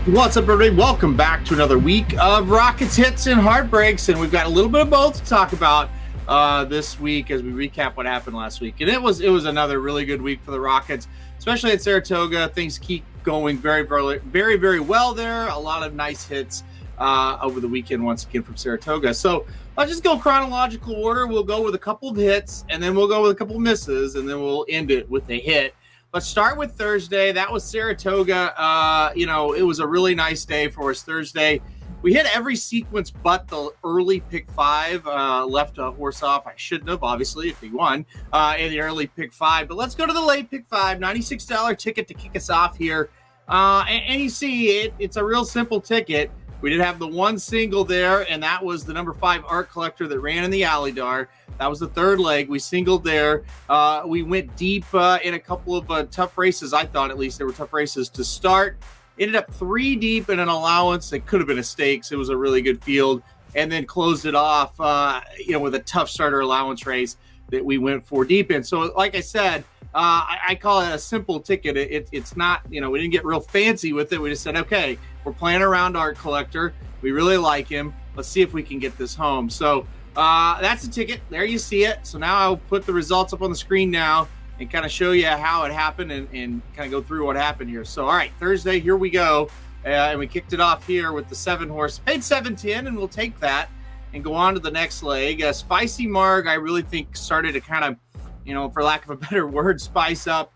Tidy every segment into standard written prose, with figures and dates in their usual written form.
What's up, everybody? Welcome back to another week of Rockets hits and heartbreaks, and we've got a little bit of both to talk about this week as we recap what happened last week. And it was another really good week for the Rockets, especially at Saratoga. Things keep going very well there. A lot of nice hits over the weekend once again from Saratoga. So I'll just go chronological order. We'll go with a couple of hits, and then we'll go with a couple of misses, and then we'll end it with a hit. Let's start with Thursday. That was Saratoga. It was a really nice day for us Thursday. We hit every sequence but the early pick 5. Left a horse off. I shouldn't have, obviously, if he won in the early pick 5. But let's go to the late pick 5. $96 ticket to kick us off here. And you see, it's a real simple ticket. We did have the one single there, and that was the number 5 Art Collector that ran in the Alley-Dar. That was the third leg. We singled there. We went deep in a couple of tough races. I thought, at least, they were tough races to start. Ended up 3 deep in an allowance. It could have been a stakes. It was a really good field. And then closed it off, with a tough starter allowance race that we went 4 deep in. So, like I said, I call it a simple ticket. It's not, we didn't get real fancy with it. We just said, okay, we're playing around Art Collector. We really like him. Let's see if we can get this home. So that's a ticket. There you see it. So now I'll put the results up on the screen now and kind of show you how it happened and kind of go through what happened here. So, all right, Thursday, here we go. And we kicked it off here with the 7 horse. Paid $7.10, and we'll take that and go on to the next leg. Spicy Marg, I really think, started to kind of, for lack of a better word, spice up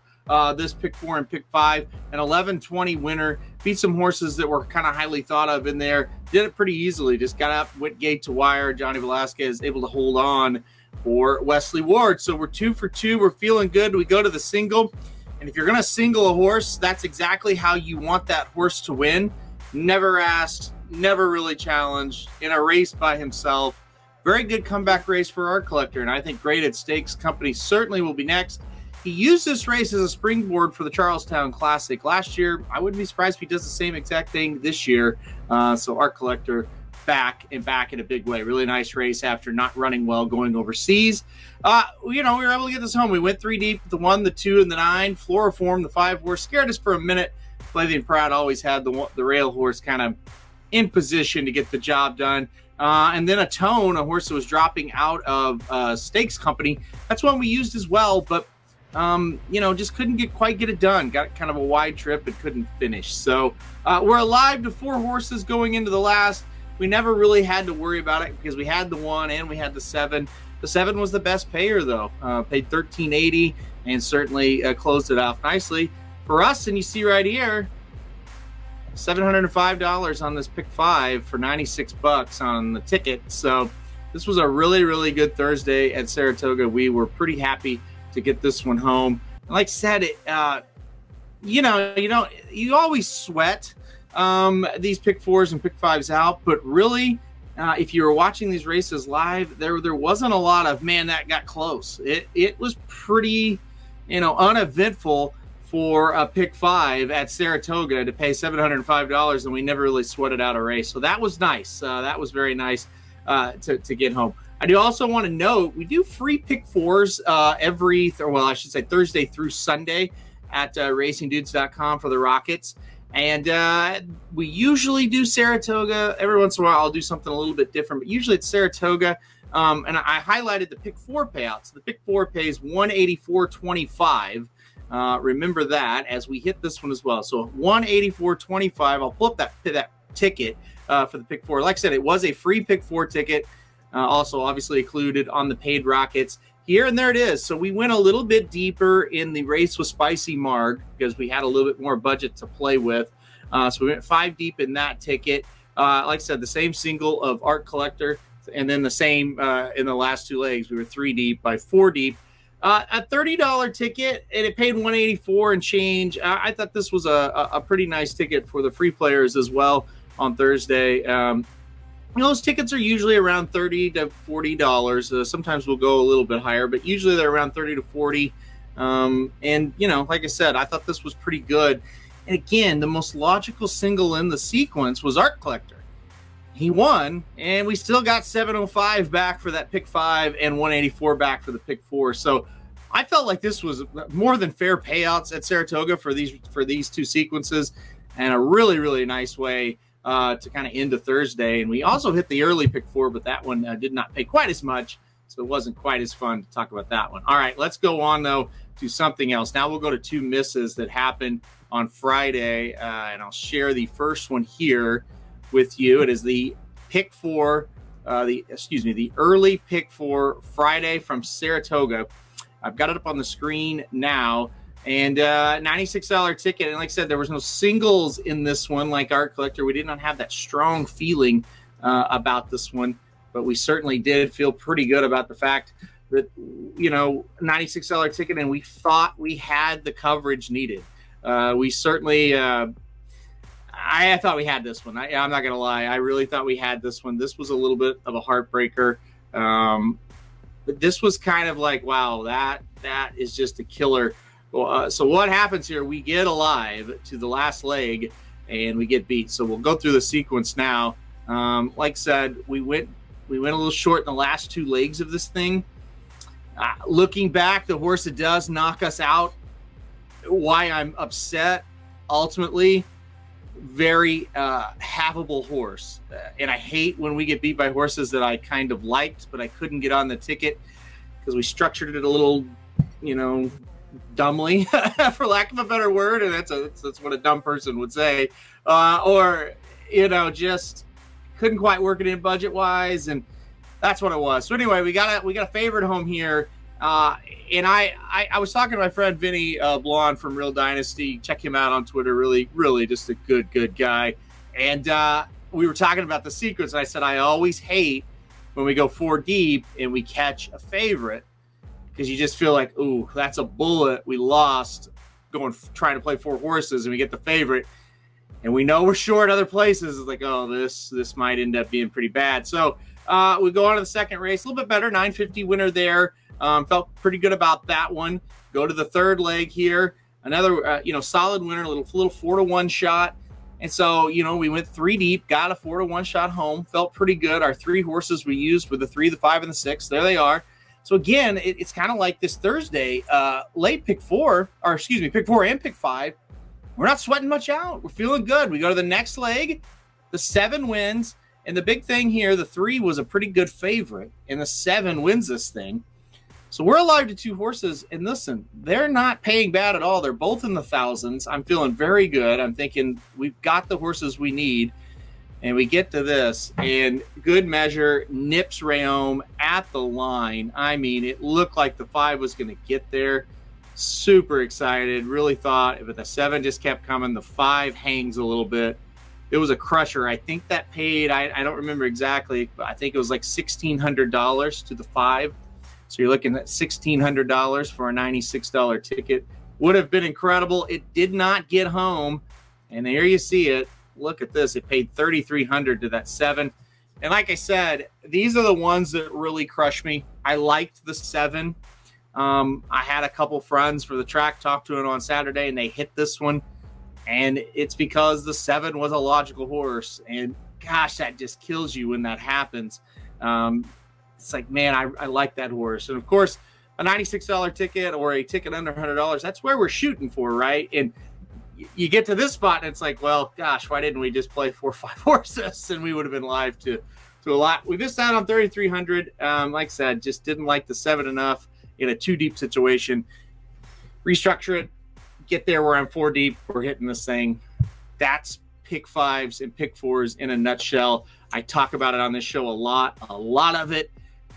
this pick 4 and pick 5. An 11-20 winner. Beat some horses that were kind of highly thought of in there. Did it pretty easily. Just got up, went gate to wire. Johnny Velasquez able to hold on for Wesley Ward. So we're 2 for 2. We're feeling good. We go to the single. And if you're going to single a horse, that's exactly how you want that horse to win. Never asked, never really challenged, in a race by himself. Very good comeback race for Art Collector, and I think Graded Stakes Company certainly will be next. He used this race as a springboard for the Charlestown Classic last year. I wouldn't be surprised if he does the same exact thing this year. So Art Collector back in a big way. Really nice race after not running well going overseas. We were able to get this home. We went 3 deep, the 1, the 2, and the 9. Floriform, the 5 horse, scared us for a minute. Flavian Pratt always had the rail horse kind of in position to get the job done. And then a Tone, a horse that was dropping out of Stakes Company. That's one we used as well, but just couldn't quite get it done. Got kind of a wide trip and couldn't finish. So we're alive to 4 horses going into the last. We never really had to worry about it because we had the 1 and we had the 7. The 7 was the best payer, though. Paid $13.80 and certainly closed it off nicely for us. And you see right here, $705 on this pick 5 for $96 on the ticket. So this was a really good Thursday at Saratoga. We were pretty happy to get this one home. And like I said, you always sweat these pick 4s and pick 5s out, but really, if you were watching these races live, there wasn't a lot of, man, that got close. It was pretty, uneventful for a pick 5 at Saratoga to pay $705, and we never really sweated out a race. So that was nice. That was very nice to get home. I do also want to note, we do free pick 4s Thursday through Sunday at racingdudes.com for the Rockets. And we usually do Saratoga. Every once in a while, I'll do something a little bit different, but usually it's Saratoga. And I highlighted the pick 4 payouts. The pick 4 pays $184.25. Remember that as we hit this one as well. So $184.25. I'll pull up that ticket for the pick 4. Like I said, it was a free pick 4 ticket. Also obviously included on the paid Rockets here, and there it is. So we went a little bit deeper in the race with Spicy Marg because we had a little bit more budget to play with. So we went 5 deep in that ticket. Like I said, the same single of Art Collector, and then the same in the last 2 legs. We were 3 deep by 4 deep. A $30 ticket, and it paid $184 and change. I thought this was a pretty nice ticket for the free players as well on Thursday. Those tickets are usually around $30 to $40. Sometimes we'll go a little bit higher, but usually they're around $30 to $40. And, like I said, I thought this was pretty good. And again, the most logical single in the sequence was Art Collector. He won, and we still got $705 back for that pick 5 and $184 back for the pick 4. So I felt like this was more than fair payouts at Saratoga for these 2 sequences. and a really, really nice way to kind of end a Thursday. And we also hit the early pick 4, but that one did not pay quite as much, so it wasn't quite as fun to talk about that one. All right, let's go on, though, to something else. Now we'll go to 2 misses that happened on Friday, and I'll share the first one here with you. It is the pick 4, the early pick 4 Friday from Saratoga. I've got it up on the screen now, and $96 ticket. And like I said, there was no singles in this one like Art Collector. We did not have that strong feeling about this one, but we certainly did feel pretty good about the fact that, $96 ticket, and we thought we had the coverage needed. We certainly, I thought we had this one. I'm not going to lie. I really thought we had this one. This was a little bit of a heartbreaker. But this was kind of like, wow, that is just a killer. So what happens here? We get alive to the last leg, and we get beat. So we'll go through the sequence now. Like I said, we went a little short in the last 2 legs of this thing. Looking back, the horse that does knock us out, why I'm upset, ultimately, very havable horse. And I hate when we get beat by horses that I kind of liked, but I couldn't get on the ticket because we structured it a little, dumbly, for lack of a better word. And that's what a dumb person would say. Or, just couldn't quite work it in budget-wise, and that's what it was. So anyway, we got a favorite home here. And I was talking to my friend Vinny Blonde from Real Dynasty. Check him out on Twitter. Really, really just a good guy. And we were talking about the sequence. And I said, I always hate when we go 4 deep and we catch a favorite, because you just feel like, ooh, that's a bullet. We lost trying to play 4 horses, and we get the favorite. And we know we're short other places. It's like, oh, this might end up being pretty bad. So we go on to the second race. A little bit better, 950 winner there. Felt pretty good about that one. Go to the third leg here. Another, solid winner, a little 4-to-1 shot. And so, we went 3 deep, got a 4-to-1 shot home. Felt pretty good. Our 3 horses we used were the 3, the 5, and the 6. There they are. So again, it's kind of like this Thursday, late pick 4 and pick 5. We're not sweating much out. We're feeling good. We go to the next leg. The 7 wins. And the big thing here, the 3 was a pretty good favorite, and the 7 wins this thing. So we're alive to 2 horses, and listen, they're not paying bad at all. They're both in the thousands. I'm feeling very good. I'm thinking we've got the horses we need, and we get to this, and good measure, nips Rayome at the line. I mean, it looked like the 5 was going to get there. Super excited. Really thought, but the 7 just kept coming. The 5 hangs a little bit. It was a crusher. I think that paid, I don't remember exactly, but I think it was like $1,600 to the 5. So you're looking at $1,600 for a $96 ticket. Would have been incredible. It did not get home. And there you see it. Look at this. It paid $3,300 to that 7. And like I said, these are the ones that really crush me. I liked the 7. I had a couple friends for the track, talked to it on Saturday, and they hit this one. And it's because the 7 was a logical horse. And gosh, that just kills you when that happens. It's like, man, I like that horse. And of course, a $96 ticket or a ticket under $100, that's where we're shooting for, right? And you get to this spot and it's like, well, gosh, why didn't we just play 4 or 5 horses and we would have been live to a lot. We missed out on $3,300. Like I said, just didn't like the 7 enough in a 2 deep situation. Restructure it, get there where I'm 4 deep. We're hitting this thing. That's pick 5s and pick 4s in a nutshell. I talk about it on this show a lot. A lot of it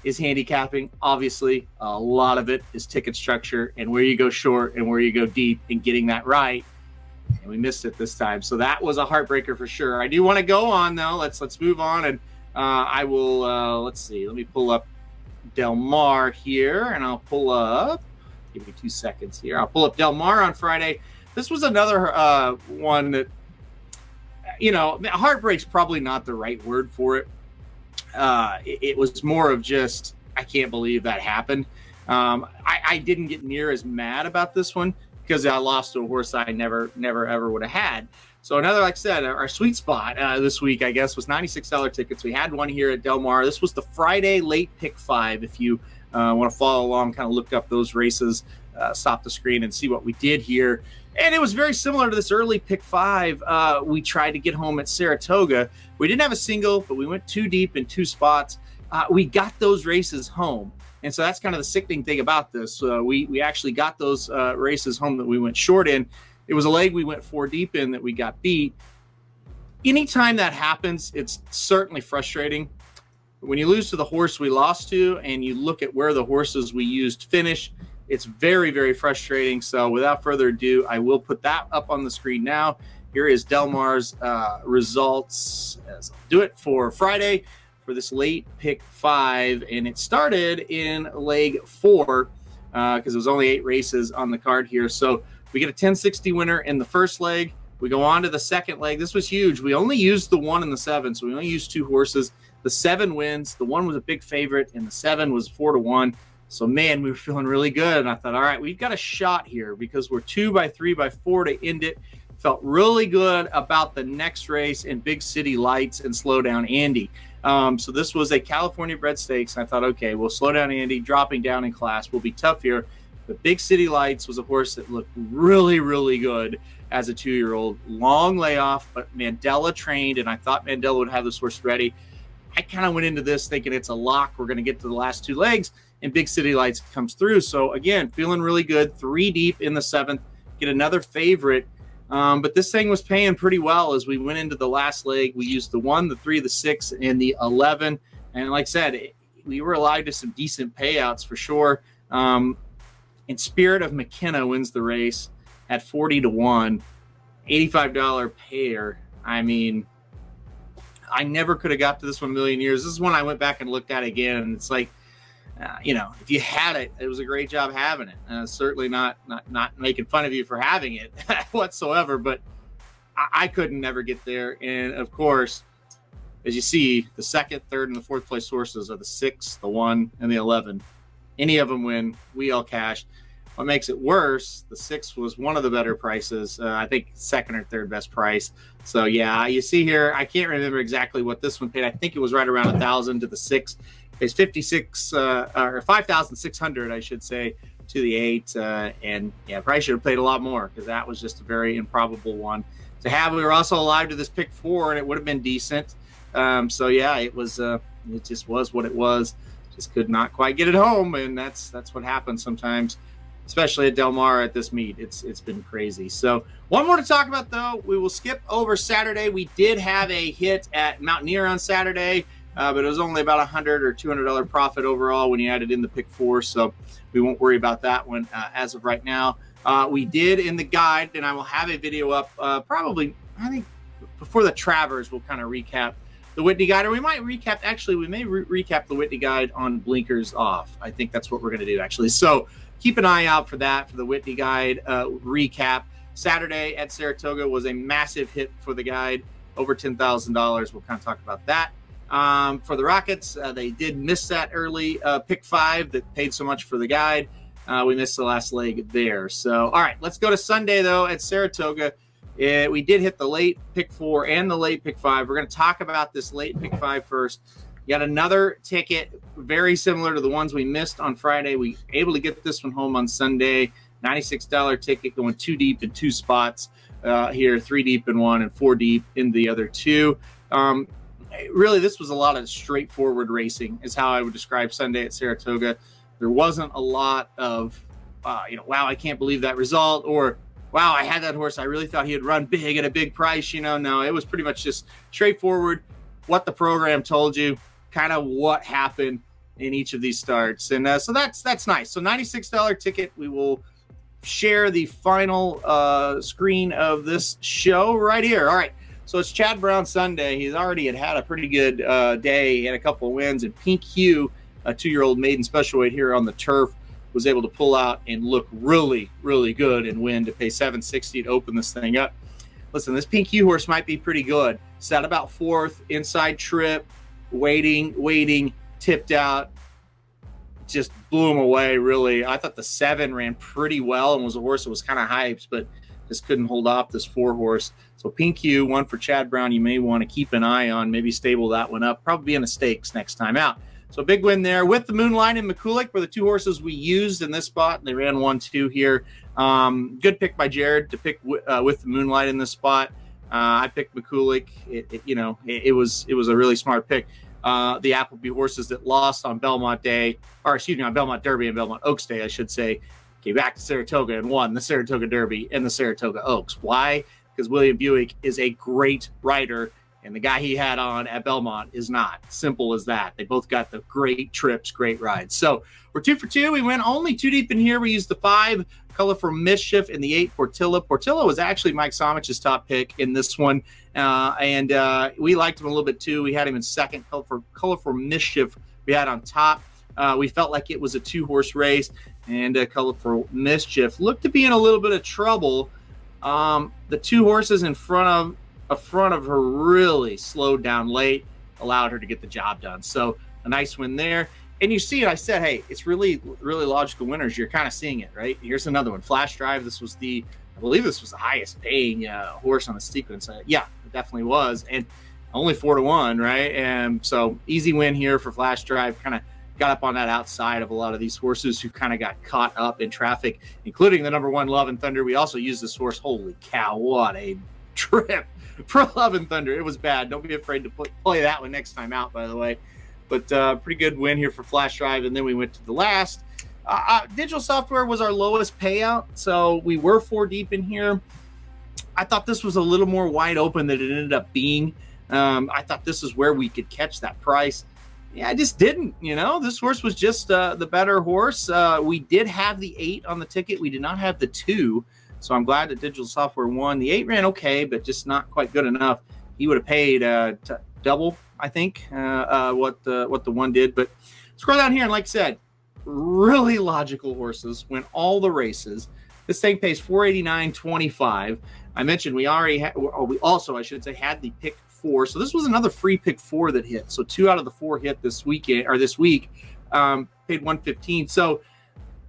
is handicapping. Obviously, a lot of it is ticket structure and where you go short and where you go deep and getting that right. And we missed it this time. So that was a heartbreaker for sure. I do want to go on though. Let's move on, and I will let's see. Let me pull up Del Mar here, and I'll pull up. Give me 2 seconds here. I'll pull up Del Mar on Friday. This was another one that, heartbreak's probably not the right word for it. It was more of just, I can't believe that happened. I didn't get near as mad about this one because I lost to a horse I never ever would have had. So another, like I said, our sweet spot this week, I guess, was $96 tickets. We had one here at Del Mar. This was the Friday late pick 5. If you want to follow along, kind of look up those races stop the screen and see what we did here. And it was very similar to this early pick 5. We tried to get home at Saratoga. We didn't have a single, but we went 2 deep in 2 spots. We got those races home. And so that's kind of the sickening thing about this. We actually got those races home that we went short in. It was a leg we went 4 deep in that we got beat. Anytime that happens, it's certainly frustrating. When you lose to the horse we lost to and you look at where the horses we used finish, it's very, very frustrating. So without further ado, I will put that up on the screen now. Here is Del Mar's results. As I'll do it for Friday for this late pick 5. And it started in leg 4 because it was only 8 races on the card here. So we get a 1060 winner in the first leg. We go on to the second leg. This was huge. We only used the 1 and the 7, so we only used 2 horses. The 7 wins. The 1 was a big favorite, and the 7 was 4-1. So, man, we were feeling really good. And I thought, all right, we've got a shot here because we're 2 by 3 by 4 to end it. Felt really good about the next race in Big City Lights and Slow Down Andy. So this was a California bred stakes. And I thought, okay, well, Slow Down Andy dropping down in class will be tough here. But Big City Lights was a horse that looked really, really good as a 2-year-old. Long layoff, but Mandela trained, and I thought Mandela would have this horse ready. I kind of went into this thinking it's a lock. We're going to get to the last 2 legs, and Big City Lights comes through. So, again, feeling really good. 3 deep in the 7th. Get another favorite. But this thing was paying pretty well as we went into the last leg. We used the 1, the 3, the 6, and the 11. And like I said, we were alive to some decent payouts for sure. In Spirit of McKenna wins the race at 40-1, $85 pair. I mean, I never could have got to this one a million years. This is one I went back and looked at again, and it's like, you know, if you had it, it was a great job having it. Certainly not making fun of you for having it whatsoever, but I couldn't never get there. And of course, as you see, the 2nd, 3rd, and the 4th place horses are the 6, the 1, and the 11. Any of them win, we all cash. What makes it worse, the 6 was one of the better prices. I think 2nd or 3rd best price. So yeah, you see here, I can't remember exactly what this one paid. I think it was right around 1,000 to the 6. It's 56 or 5,600, I should say, to the 8. And yeah, probably should have played a lot more because that was just a very improbable one to have. We were also alive to this pick 4, and it would have been decent. So yeah, it was. It just was what it was. Just could not quite get it home, and that's what happens sometimes, especially at Del Mar at this meet. It's been crazy. So one more to talk about, though. We will skip over Saturday. We did have a hit at Mountaineer on Saturday, but it was only about $100 or $200 profit overall when you added in the pick 4, so we won't worry about that one as of right now. We did in the guide, and I will have a video up probably, I think, before the Travers. We'll kind of recap the Whitney guide, or we might recap, actually, we may recap the Whitney guide on blinkers off. I think that's what we're going to do, actually. So keep an eye out for that, for the Whitney guide recap. Saturday at Saratoga was a massive hit for the guide, over $10,000. We'll kind of talk about that. For the Rockets, they did miss that early pick 5 that paid so much for the guide. We missed the last leg there. So, all right, let's go to Sunday, though, at Saratoga. We did hit the late pick 4 and the late pick 5. We're going to talk about this late pick 5 first. You got another ticket very similar to the ones we missed on Friday. We were able to get this one home on Sunday. $96 ticket going 2 deep in 2 spots here, 3 deep in 1 and 4 deep in the other 2. Really, this was a lot of straightforward racing is how I would describe Sunday at Saratoga. There wasn't a lot of, wow, I can't believe that result, or wow, I had that horse. I really thought he'd run big at a big price. No, it was pretty much just straightforward, what the program told you, kind of what happened in each of these starts. And so that's nice. So $96 ticket. We will share the final screen of this show right here. All right. So it's Chad Brown Sunday. He's already had a pretty good day. He had a couple of wins. And Pink Hugh, a 2-year-old maiden special weight here on the turf, was able to pull out and look really, really good and win to pay $760 to open this thing up. Listen, this Pink Hugh horse might be pretty good. Sat about 4th, inside trip, waiting, tipped out. Just blew him away, really. I thought the 7 ran pretty well and was a horse that was kind of hyped, but just couldn't hold off this 4 horse. So Pink Hugh, one for Chad Brown, you may want to keep an eye on, maybe stable that one up. Probably be in the stakes next time out. So a big win there. With the Moonlight and McCulloch were the two horses we used in this spot. They ran 1-2 here. Good pick by Jared to pick with the Moonlight in this spot. I picked McCulloch. It was a really smart pick. The Appleby horses that lost on Belmont Day, or excuse me, on Belmont Derby and Belmont Oaks Day, I should say, came back to Saratoga and won the Saratoga Derby and the Saratoga Oaks. Why? Because William Buick is a great rider, and the guy he had on at Belmont is not. Simple as that. They both got the great trips, great rides. So we're 2 for 2. We went only 2 deep in here. We used the 5, Color for Mischief, and the 8, Portilla. Portilla was actually Mike Somich's top pick in this one, and we liked him a little bit too. We had him in second. Color for Mischief we had on top. We felt like it was a 2-horse race, and Color for Mischief looked to be in a little bit of trouble. The 2 horses in front of her really slowed down late, allowed her to get the job done. So a nice win there. And you see it, I said, hey, it's really logical winners. You're kind of seeing it, right? Here's another one, Flash Drive. This was I believe this was the highest paying horse on the sequence. Yeah, it definitely was. And only 4 to 1, right? And so easy win here for Flash Drive. Kind of got up on that outside of a lot of these horses who kind of got caught up in traffic, including the number 1 Love and Thunder. We also used this horse. Holy cow, what a trip for Love and Thunder. It was bad. Don't be afraid to play that one next time out, by the way. But pretty good win here for Flash Drive. And then we went to the last. Digital Software was our lowest payout, so we were 4 deep in here. I thought this was a little more wide open than it ended up being. I thought this is where we could catch that price. Yeah, I just didn't, This horse was just the better horse. We did have the 8 on the ticket. We did not have the 2, so I'm glad that Digital Software won. The 8 ran okay, but just not quite good enough. He would have paid double, I think, what the 1 did. But scroll down here, and like I said, really logical horses win all the races. This thing pays $489.25. I mentioned we already had, we also, I should say, had the pick 4. So this was another free pick 4 that hit. So 2 out of the 4 hit this weekend or this week. Paid $115. So,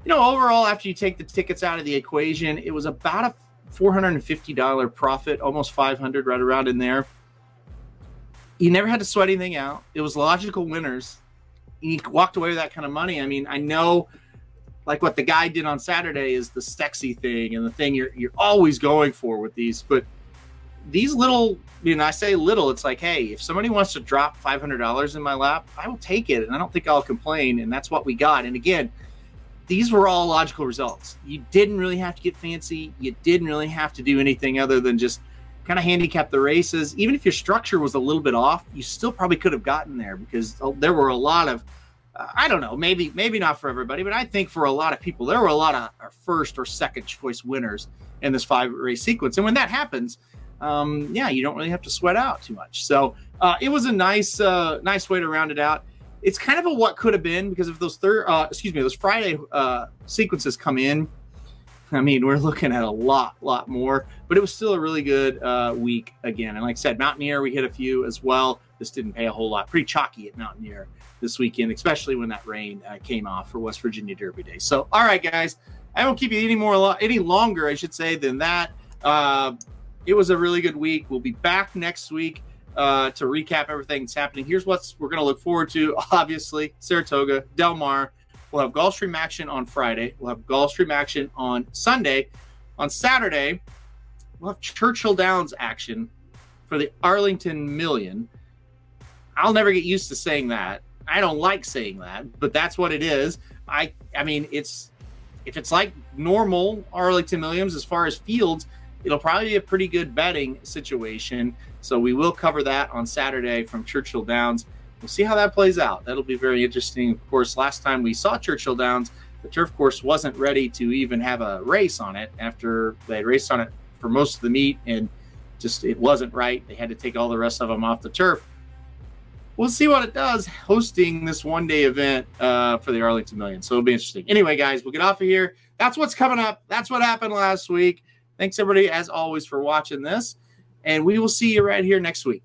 overall, after you take the tickets out of the equation, it was about a $450 profit, almost $500, right around in there. You never had to sweat anything out. It was logical winners. You walked away with that kind of money. I mean, I know, like what the guy did on Saturday is the Stexy thing and the thing you're always going for with these. But these little, I say little, it's like, hey, if somebody wants to drop $500 in my lap, I will take it, and I don't think I'll complain. And that's what we got. And again, these were all logical results. You didn't really have to get fancy. You didn't really have to do anything other than just kind of handicap the races. Even if your structure was a little bit off, you still probably could have gotten there, because there were a lot of, I don't know, maybe not for everybody, but I think for a lot of people, there were a lot of first or second choice winners in this 5-race sequence. And when that happens, yeah, you don't really have to sweat out too much. So it was a nice way to round it out. It's kind of a what could have been, because if those those Friday sequences come in, I mean, we're looking at a lot more, but it was still a really good week again. And like I said, Mountaineer, we hit a few as well. This didn't pay a whole lot. Pretty chalky at Mountaineer this weekend, especially when that rain came off for West Virginia Derby Day. So, all right, guys, I won't keep you any longer, I should say, than that. It was a really good week. We'll be back next week to recap everything that's happening. Here's what we're going to look forward to. Obviously, Saratoga, Del Mar. We'll have Gulfstream action on Friday. We'll have Gulfstream action on Sunday. On Saturday, we'll have Churchill Downs action for the Arlington Million. I'll never get used to saying that. I don't like saying that, but that's what it is. I mean, if it's like normal Arlington Millions as far as fields, it'll probably be a pretty good betting situation. So we will cover that on Saturday from Churchill Downs. We'll see how that plays out. That'll be very interesting. Of course, last time we saw Churchill Downs, the turf course wasn't ready to even have a race on it after they had raced on it for most of the meet, and just it wasn't right. They had to take all the rest of them off the turf. We'll see what it does hosting this one-day event for the Arlington Million. So it'll be interesting. Anyway, guys, we'll get off of here. That's what's coming up. That's what happened last week. Thanks, everybody, as always, for watching this. And we will see you right here next week.